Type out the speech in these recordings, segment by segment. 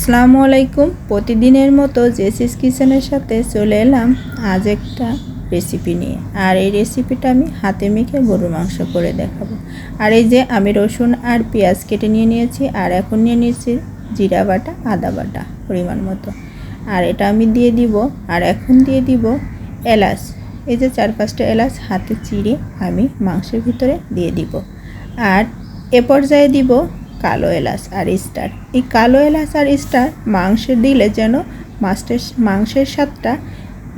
আসসালামু আলাইকুম। প্রতিদিনের মতো জেসিস কিচেনের সাথে চলে এলাম আজ একটা রেসিপি নিয়ে। আর এই রেসিপিটা আমি হাতে মেখে গরুর মাংস করে দেখাবো। আর এই যে আমি রসুন আর পেঁয়াজ কেটে নিয়েছি, আর এখন নিয়ে নিয়েছি জিরা বাটা, আদা বাটা পরিমাণ মতো। আর এটা আমি দিয়ে দিব। আর এখন দিয়ে দিব এলাচ, এই যে 4-5টা এলাচ হাতে চিড়ে আমি মাংসের ভিতরে দিয়ে দিব। আর এ পর্যায়ে দিব কালো এলাচ আর স্টার। এই কালো এলাচ আর স্টার মাংসে দিলে যেন মাংসের স্বাদটা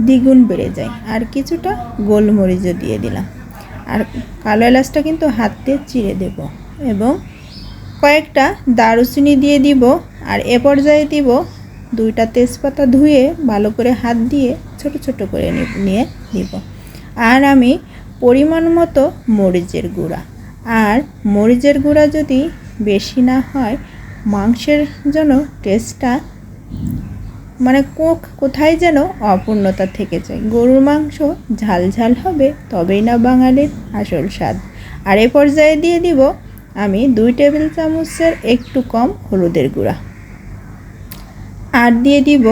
দ্বিগুণ বেড়ে যায়। আর কিছুটা গোলমরিচও দিয়ে দিলাম। আর কালো এলাচটা কিন্তু হাত দিয়ে চিড়ে দেব, এবং কয়েকটা দারুচিনি দিয়ে দিব। আর এ পর্যায়ে দিব 2টা তেজপাতা ধুয়ে ভালো করে হাত দিয়ে ছোট ছোট করে নিয়ে দিব। আর আমি পরিমাণ মতো মরিচের গুঁড়া, আর মরিচের গুঁড়া যদি বেশি না হয় মাংসের জন্য টেস্টটা কোথায় যেন অপূর্ণতা থেকে যায়। গরুর মাংস ঝাল ঝাল হবে, তবেই না বাঙালির আসল স্বাদ। আর এ পর্যায়ে দিয়ে দিব আমি 2 টেবিল চামচের একটু কম হলুদের গুঁড়া, আর দিয়ে দিব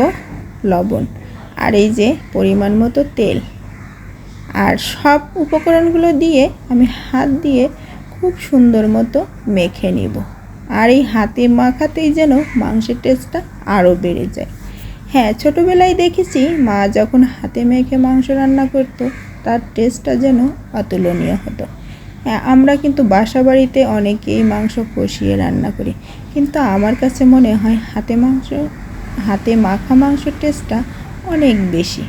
লবণ, আর এই যে পরিমাণ মতো তেল। আর সব উপকরণগুলো দিয়ে আমি হাত দিয়ে খুব সুন্দর মতো মেখে নিব। আর এই হাতে মাখাতেই যেন মাংসের টেস্টটা আরও বেড়ে যায়। হ্যাঁ, ছোটোবেলায় দেখেছি মা যখন হাতে মেখে মাংস রান্না করতো তার টেস্টটা যেন অতুলনীয় হতো। হ্যাঁ, আমরা কিন্তু বাসা বাড়িতে অনেকেই মাংস কষিয়ে রান্না করি, কিন্তু আমার কাছে মনে হয় হাতে মাখা মাংসের টেস্টটা অনেক বেশি।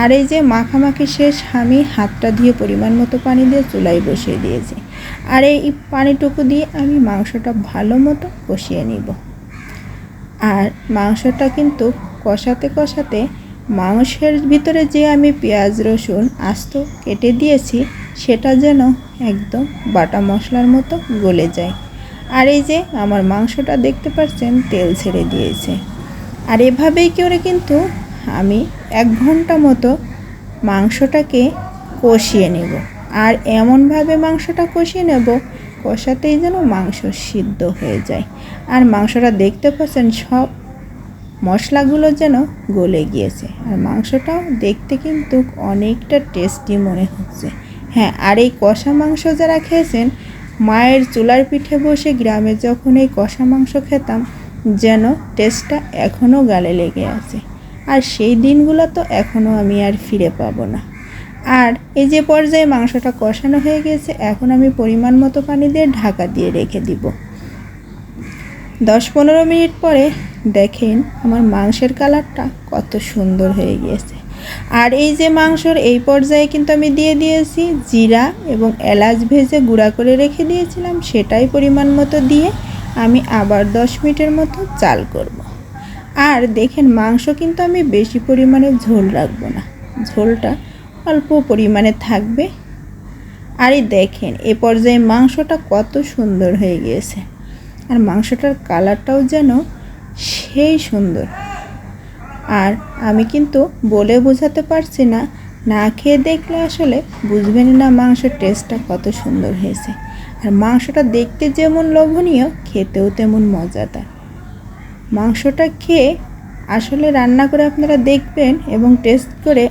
আর এই যে মাখামাখি শেষ, আমি হাতটা দিয়ে পরিমাণ মতো পানি দিয়ে চুলায় বসিয়ে দিয়েছি। আর এই পানিটুকু দিয়ে আমি মাংসটা ভালো মতো কষিয়ে নিব। আর মাংসটা কিন্তু কষাতে কষাতে মাংসের ভিতরে যে আমি পেঁয়াজ রসুন আস্ত কেটে দিয়েছি সেটা যেন একদম বাটা মশলার মতো গলে যায়। আর এই যে আমার মাংসটা দেখতে পাচ্ছেন তেল ছেড়ে দিয়েছে। আর এভাবেই করে কিন্তু আমি 1 ঘন্টা মতো মাংসটাকে কষিয়ে নেব। আর এমনভাবে মাংসটা কষিয়ে নেব কষাতেই যেন মাংস সিদ্ধ হয়ে যায়। আর মাংসটা দেখতে পাচ্ছেন সব মশলাগুলো যেন গলে গিয়েছে। আর মাংসটাও দেখতে কিন্তু অনেকটা টেস্টি মনে হচ্ছে। হ্যাঁ, আর এই কষা মাংস যারা খেয়েছেন, মায়ের চুলার পিঠে বসে গ্রামে যখন এই কষা মাংস খেতাম, যেন টেস্টটা এখনও গালে লেগে আছে। আর সেই দিনগুলো তো এখনও আমি আর ফিরে পাবো না। আর এই যে পর্যায়ে মাংসটা কষানো হয়ে গেছে, এখন আমি পরিমাণ মতো পানি দিয়ে ঢাকা দিয়ে রেখে দিব। 10-15 মিনিট পরে দেখেন আমার মাংসের কালারটা কত সুন্দর হয়ে গিয়েছে। আর এই যে মাংসর এই পর্যায়ে কিন্তু আমি দিয়ে দিয়েছি জিরা এবং এলাচ ভেজে গুঁড়া করে রেখে দিয়েছিলাম, সেটাই পরিমাণ মতো দিয়ে আমি আবার 10 মিনিটের মতো জাল করব। আর দেখেন মাংস কিন্তু আমি বেশি পরিমাণে ঝোল রাখবো না, ঝোলটা অল্প পরিমাণে থাকবে। আর এই দেখেন এ পর্যায়ে মাংসটা কত সুন্দর হয়ে গিয়েছে। আর মাংসটার কালারটাও যেন সেই সুন্দর। আর আমি কিন্তু বলে বোঝাতে পারছি না, না খেয়ে দেখলে আসলে বুঝবেন না মাংসের টেস্টটা কত সুন্দর হয়েছে। আর মাংসটা দেখতে যেমন লোভনীয়, খেতেও তেমন মজাদার। মাংসটা খেয়ে আসলে রান্না করে আপনারা দেখবেন এবং টেস্ট করে